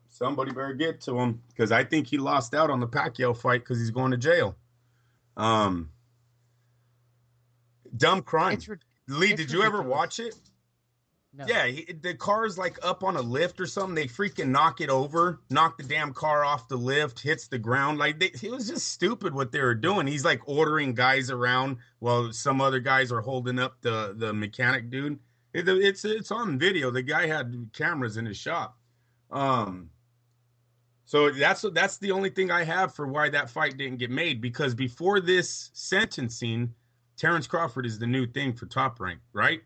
Somebody better get to him because I think he lost out on the Pacquiao fight because he's going to jail. Um, Dumb crime. Lee, it's did you ever ridiculous. watch it? No. Yeah, the car's like up on a lift or something. They freaking knock it over, knock the damn car off the lift, hits the ground. It was just stupid what they were doing. He's like ordering guys around while some other guys are holding up the mechanic dude. It's on video. The guy had cameras in his shop. Um, so that's the only thing I have for why that fight didn't get made because before this sentencing, Terrence Crawford is the new thing for Top Rank, right?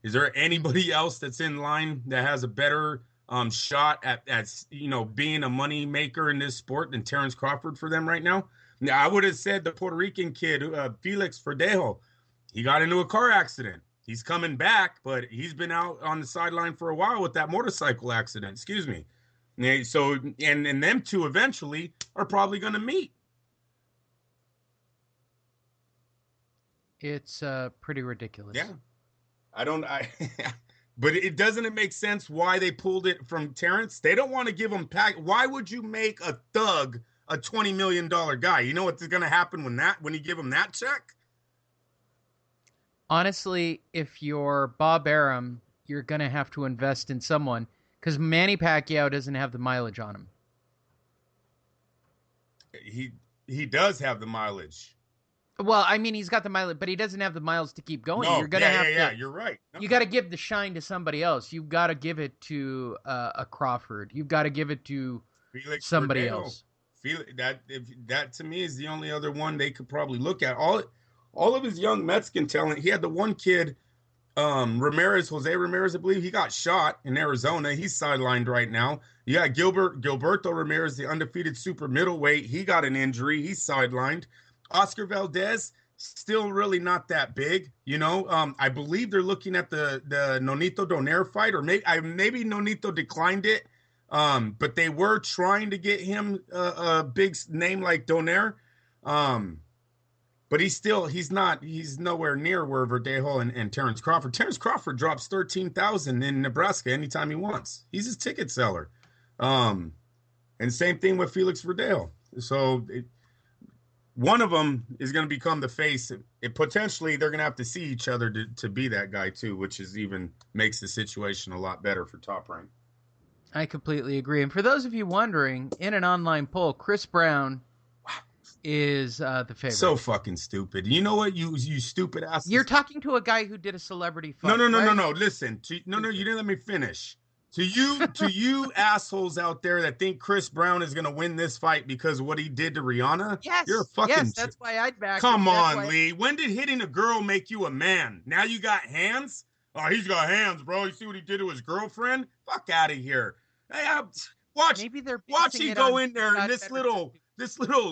Is there anybody else that's in line that has a better shot at being a money maker in this sport than Terrence Crawford for them right now? Now I would have said the Puerto Rican kid, Felix Verdejo, he got into a car accident. He's coming back, but he's been out on the sideline for a while with that motorcycle accident. Excuse me. So and them two eventually are probably going to meet. It's pretty ridiculous. Yeah. But doesn't it make sense why they pulled it from Terrence? They don't want to give him Why would you make a thug a $20 million guy? You know what's going to happen when you give him that check? Honestly, if you're Bob Arum, you're going to have to invest in someone because Manny Pacquiao doesn't have the mileage on him. He does have the mileage. Well, I mean, he's got the mileage, but he doesn't have the miles to keep going. No, You're gonna have to. You're right. No. You got to give the shine to somebody else. You've got to give it to a Crawford. You've got to give it to Felix somebody Verdejo. else. That to me is the only other one they could probably look at. All of his young Mexican talent. He had the one kid, Jose Ramirez, I believe. He got shot in Arizona. He's sidelined right now. You got Gilberto Ramirez, the undefeated super middleweight. He got an injury. He's sidelined. Oscar Valdez, still really not that big, I believe they're looking at the Nonito Donaire fight, or maybe Nonito declined it, but they were trying to get him a big name like Donaire, but he's nowhere near where Verdejo and Terrence Crawford. Terrence Crawford drops 13,000 in Nebraska anytime he wants. He's his ticket seller, and same thing with Felix Verdejo. So one of them is going to become the face. Potentially, they're going to have to see each other to be that guy too, which is even makes the situation a lot better for Top Rank. I completely agree. And for those of you wondering, in an online poll, Chris Brown is the favorite. So fucking stupid. You know what? You stupid ass. You're talking to a guy who did a celebrity fight. No. Listen. You didn't let me finish. To you assholes out there that think Chris Brown is going to win this fight because of what he did to Rihanna, yes, you're a fucking. Yes, that's why I'd back. Come on, Lee. When did hitting a girl make you a man? Now you got hands? Oh, he's got hands, bro. You see what he did to his girlfriend? Fuck out of here. Hey, watch he go in there and this little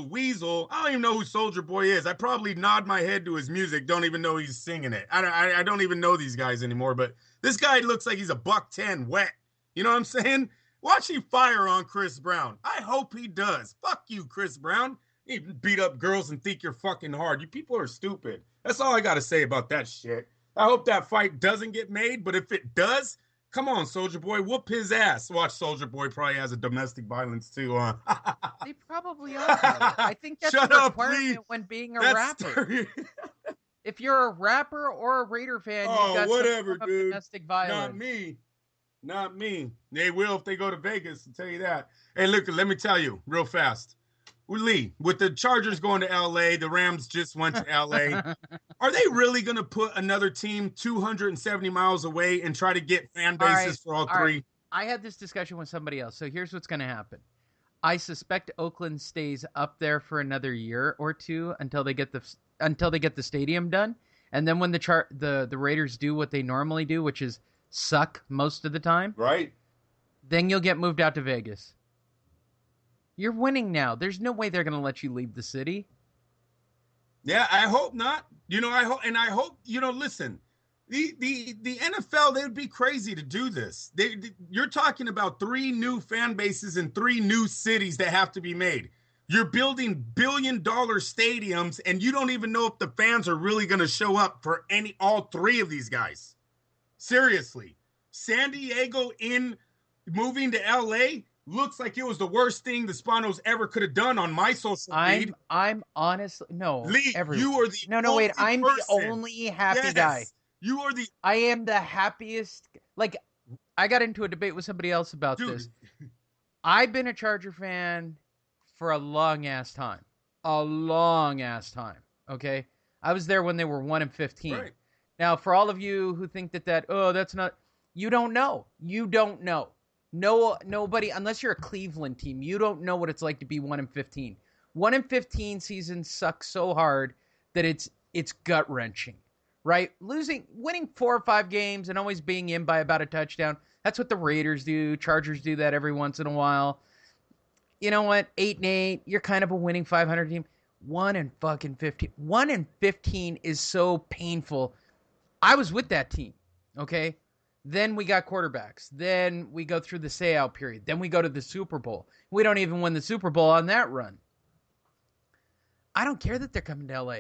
weasel. I don't even know who Soldier Boy is. I probably nod my head to his music. Don't even know he's singing it. I don't even know these guys anymore. But this guy looks like he's a $110 wet. You know what I'm saying? Watch he fire on Chris Brown. I hope he does. Fuck you, Chris Brown. You beat up girls and think you're fucking hard. You people are stupid. That's all I got to say about that shit. I hope that fight doesn't get made, but if it does, come on, Soldier Boy, whoop his ass. Watch, Soldier Boy probably has a domestic violence too. They probably are. I think that's a requirement when being a rapper. If you're a rapper or a Raider fan, you've got whatever, some dude. domestic violence. Not me. They will if they go to Vegas, I'll tell you that. Hey, look, let me tell you real fast. Lee, with the Chargers going to L.A., the Rams just went to L.A., are they really going to put another team 270 miles away and try to get fan bases for all three? Right. I had this discussion with somebody else, so here's what's going to happen. I suspect Oakland stays up there for another year or two until they get the stadium done, and then when the Raiders do what they normally do, which is suck most of the time, right? Then you'll get moved out to Vegas. You're winning now. There's no way they're going to let you leave the city. Yeah, I hope not. I hope, listen, the NFL, they would be crazy to do this. You're talking about 3 new fan bases in 3 new cities that have to be made. You're building billion-dollar stadiums, and you don't even know if the fans are really going to show up for all 3 of these guys. Seriously, San Diego moving to LA, looks like it was the worst thing the Spanos ever could have done on my social feed. I'm honestly no. Lee, Everyone. you are the No. only Wait. I'm the person. only happy guy. Yes, you are the I am the happiest. Like, I got into a debate with somebody else about dude. this. I've been a Charger fan for a long ass time. A long ass time. Okay, I was there when they were 1-15. Right. Now, for all of you who think that that's not, you don't know. You don't know. No, nobody, unless you're a Cleveland team, you don't know what it's like to be 1-15. 1-15 seasons suck so hard that it's gut wrenching, right? Winning 4 or 5 games and always being in by about a touchdown. That's what the Raiders do. Chargers do that every once in a while. You know what? 8-8, you're kind of a winning 500 team. 1-15. 1-15 is so painful. I was with that team, okay? Then we got quarterbacks. Then we go through the say-out period. Then we go to the Super Bowl. We don't even win the Super Bowl on that run. I don't care that they're coming to LA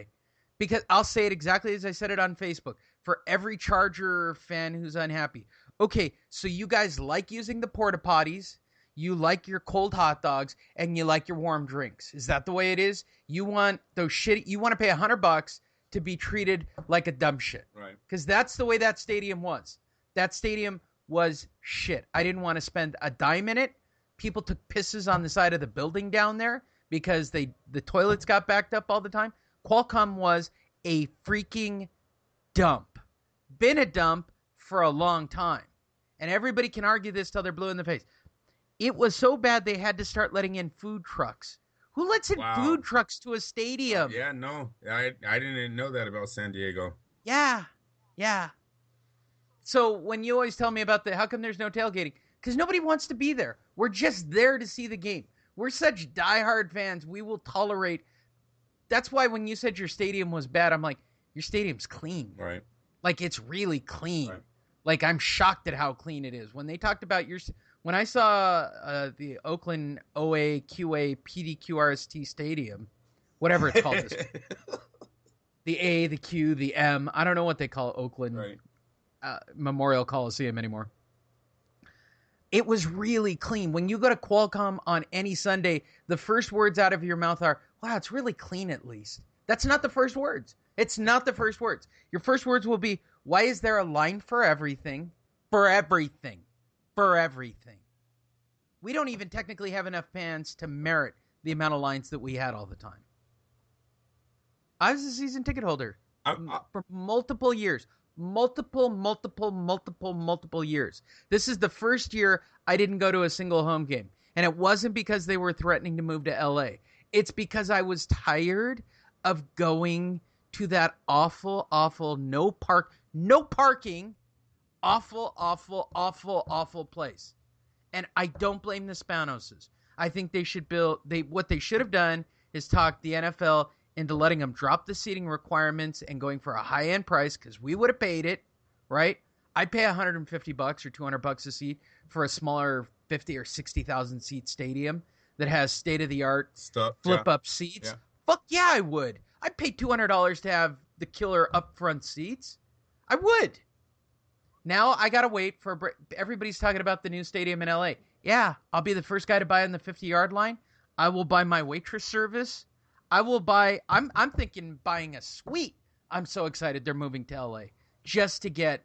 because I'll say it exactly as I said it on Facebook. For every Charger fan who's unhappy. Okay, so you guys like using the porta potties, you like your cold hot dogs, and you like your warm drinks. Is that the way it is? You want those shitty, you want to pay $100 to be treated like a dumb shit. Right. Because that's the way that stadium was. That stadium was shit. I didn't want to spend a dime in it. People took pisses on the side of the building down there because the toilets got backed up all the time. Qualcomm was a freaking dump. Been a dump for a long time. And everybody can argue this till they're blue in the face. It was so bad they had to start letting in food trucks. Who lets in food trucks to a stadium? Yeah, no. I didn't know that about San Diego. Yeah. So when you always tell me about how come there's no tailgating? Because nobody wants to be there. We're just there to see the game. We're such diehard fans. We will tolerate. That's why when you said your stadium was bad, I'm like, your stadium's clean. Right. Like, it's really clean. Right. Like, I'm shocked at how clean it is. When they talked about when I saw the Oakland OAQA PDQRST Stadium, whatever it's called, this, the A, the Q, the M, I don't know what they call Oakland Memorial Coliseum anymore. It was really clean. When you go to Qualcomm on any Sunday, the first words out of your mouth are, wow, it's really clean at least. That's not the first words. It's not the first words. Your first words will be, why is there a line for everything? For everything. For everything. We don't even technically have enough fans to merit the amount of lines that we had all the time. I was a season ticket holder for multiple years. Multiple years. This is the first year I didn't go to a single home game. And it wasn't because they were threatening to move to LA. It's because I was tired of going to that awful no parking, awful place. And I don't blame the Spanoses. I think they should what they should have done is talk the NFL into letting them drop the seating requirements and going for a high-end price because we would have paid it, right? I'd pay $150 or $200 a seat for a smaller 50 or 60,000 seat stadium that has state-of-the-art flip-up seats. Yeah. Fuck yeah, I would. I'd pay $200 to have the killer up-front seats. I would. Now I got to wait for everybody's talking about the new stadium in LA. Yeah, I'll be the first guy to buy on the 50-yard line. I will buy my waitress service. I will buy, I'm thinking buying a suite. I'm so excited they're moving to LA just to get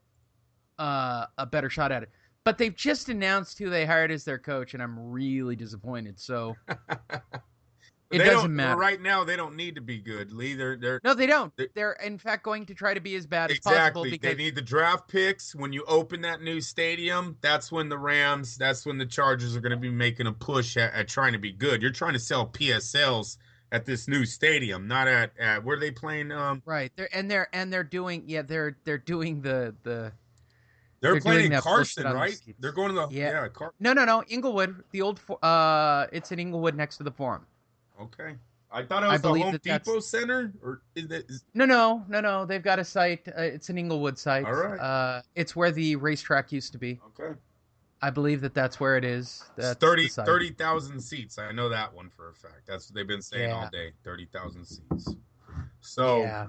a better shot at it. But they've just announced who they hired as their coach, and I'm really disappointed. So it doesn't matter. Right now, they don't need to be good, Lee. No, they don't. They're in fact going to try to be as bad as possible. Because they need the draft picks. When you open that new stadium, that's when the Chargers are going to be making a push at trying to be good. You're trying to sell PSLs at this new stadium, not at where are they playing? Right. They're doing They're playing in Carson, right? They're going to the No, Inglewood. The old it's in Inglewood next to the Forum. Okay. I thought it was the Home Depot Center, or is that? No. They've got a site. It's an Inglewood site. All right. It's where the racetrack used to be. Okay. I believe that's where it is. That's 30,000 seats. I know that one for a fact. That's what they've been saying all day. 30,000 seats. So,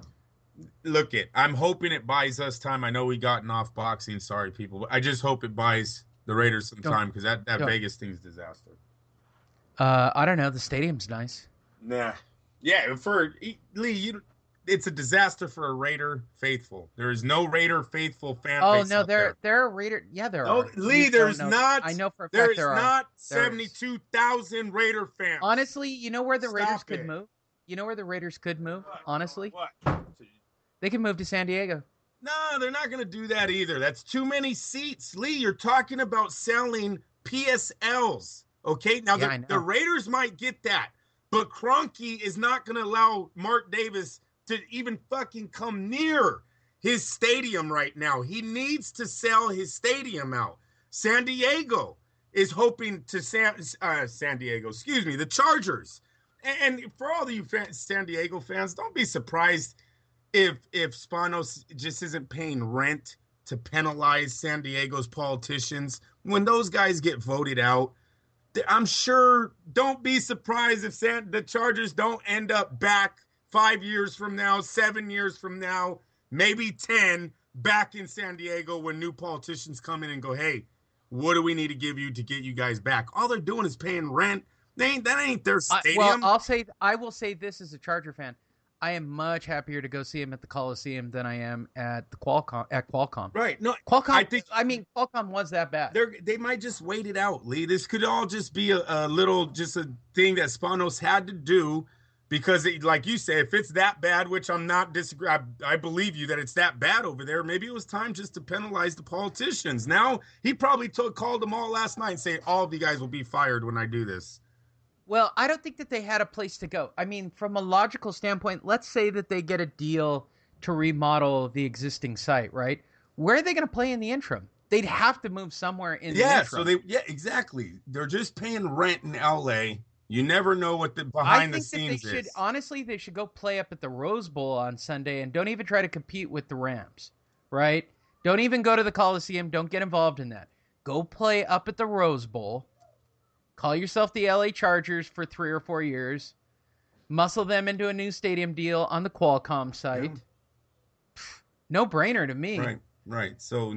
look I'm hoping it buys us time. I know we gotten off boxing. Sorry, people. But I just hope it buys the Raiders some time because that Vegas thing's disaster. I don't know. The stadium's nice. Nah. Yeah, for Lee, it's a disaster for a Raider faithful. There is no Raider faithful fan Oh base no, out there. there are Raider. Yeah, there No, are. You Lee, don't there's know. I not. know for a There fact is there are. not There is. 72,000 Raider fans. Honestly, you know where the Raiders Stop could it. move? You know where the Raiders could move? Honestly, What? they can move to San Diego. No, they're not going to do that either. That's too many seats. Lee, you're talking about selling PSLs. Okay, now Yeah, I the know. Raiders might get that, but Kroenke is not going to allow Mark Davis to even fucking come near his stadium right now. He needs to sell his stadium out. San Diego is hoping to San Diego, excuse me, the Chargers. And for all of you San Diego fans, don't be surprised if Spanos just isn't paying rent to penalize San Diego's politicians when those guys get voted out. I'm sure. Don't be surprised if the Chargers don't end up back 5 years from now, 7 years from now, maybe 10, back in San Diego when new politicians come in and go, hey, what do we need to give you to get you guys back? All they're doing is paying rent. That ain't their stadium. I will say this as a Charger fan. I am much happier to go see him at the Coliseum than I am at the Qualcomm. Right. No, Qualcomm. I mean, Qualcomm was that bad. They might just wait it out, Lee. This could all just be a little, just a thing that Spanos had to do because, like you say, if it's that bad, which I'm not disagree, I believe you that it's that bad over there. Maybe it was time just to penalize the politicians. Now he probably called them all last night and saying, all of you guys will be fired when I do this. Well, I don't think that they had a place to go. I mean, from a logical standpoint, let's say that they get a deal to remodel the existing site, right? Where are they going to play in the interim? They'd have to move somewhere in the interim. Exactly. They're just paying rent in LA. You never know what the behind the scenes is. Honestly, they should go play up at the Rose Bowl on Sunday and don't even try to compete with the Rams, right? Don't even go to the Coliseum. Don't get involved in that. Go play up at the Rose Bowl. Call yourself the LA Chargers for 3 or 4 years. Muscle them into a new stadium deal on the Qualcomm site. Yeah. No brainer to me. Right. So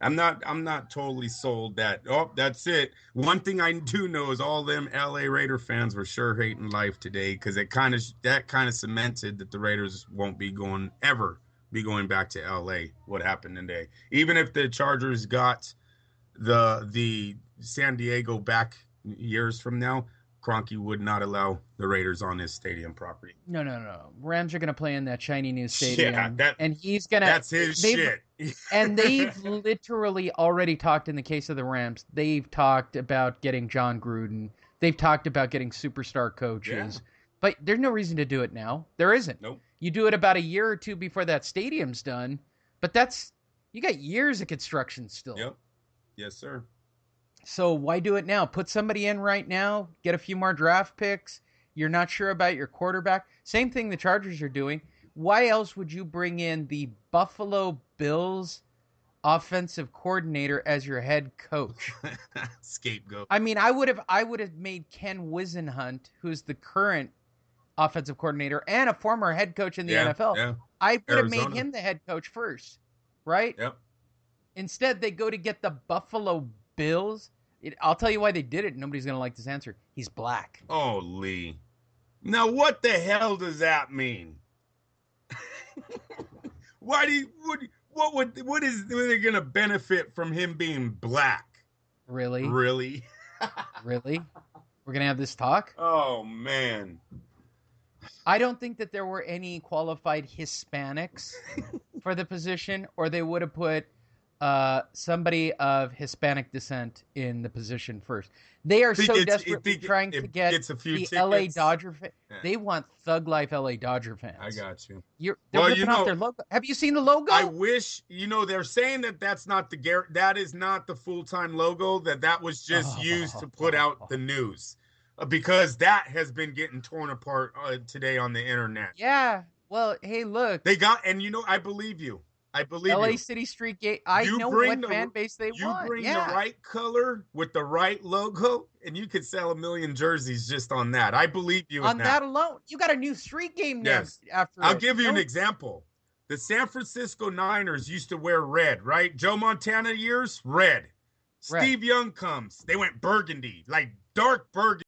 I'm not totally sold that. Oh, that's it. One thing I do know is all them LA Raider fans were sure hating life today because that kind of cemented that the Raiders won't be going back to LA. What happened today? Even if the Chargers got the San Diego back years from now, Kroenke would not allow the Raiders on his stadium property. No. Rams are going to play in that shiny new stadium. Yeah, and he's going to... That's his shit. And they've literally already talked, in the case of the Rams, they've talked about getting John Gruden. They've talked about getting superstar coaches. Yeah. But there's no reason to do it now. There isn't. Nope. You do it about a year or two before that stadium's done. But you got years of construction still. Yep. Yes, sir. So why do it now? Put somebody in right now, get a few more draft picks. You're not sure about your quarterback. Same thing the Chargers are doing. Why else would you bring in the Buffalo Bills offensive coordinator as your head coach? Scapegoat. I mean, I would have made Ken Wisenhunt, who's the current offensive coordinator and a former head coach in the NFL. Yeah. I would have made him the head coach first, right? Yep. Instead, they go to get the Buffalo Bills. I'll tell you why they did it. Nobody's going to like this answer. He's black. Oh, Lee. Now, what the hell does that mean? What is they going to benefit from him being black? Really? Really? Really? We're going to have this talk? Oh, man. I don't think that there were any qualified Hispanics for the position, or they would have put somebody of Hispanic descent in the position first. They are so desperately trying to get the LA Dodger fans. Yeah. They want thug life LA Dodger fans. I got you. They're ripping off their logo. Have you seen the logo? I wish, they're saying that that is not the full-time logo, that was just used to put out the news. Because that has been getting torn apart today on the internet. Yeah. Well, hey, look. They got, and I believe you. LA City Street Gate. I know what fan base they want. You bring the right color with the right logo, and you could sell 1 million jerseys just on that. I believe you on that alone. You got a new street game next after. I'll give you an example. The San Francisco Niners used to wear red, right? Joe Montana years, red. Steve Young comes. They went burgundy, like dark burgundy.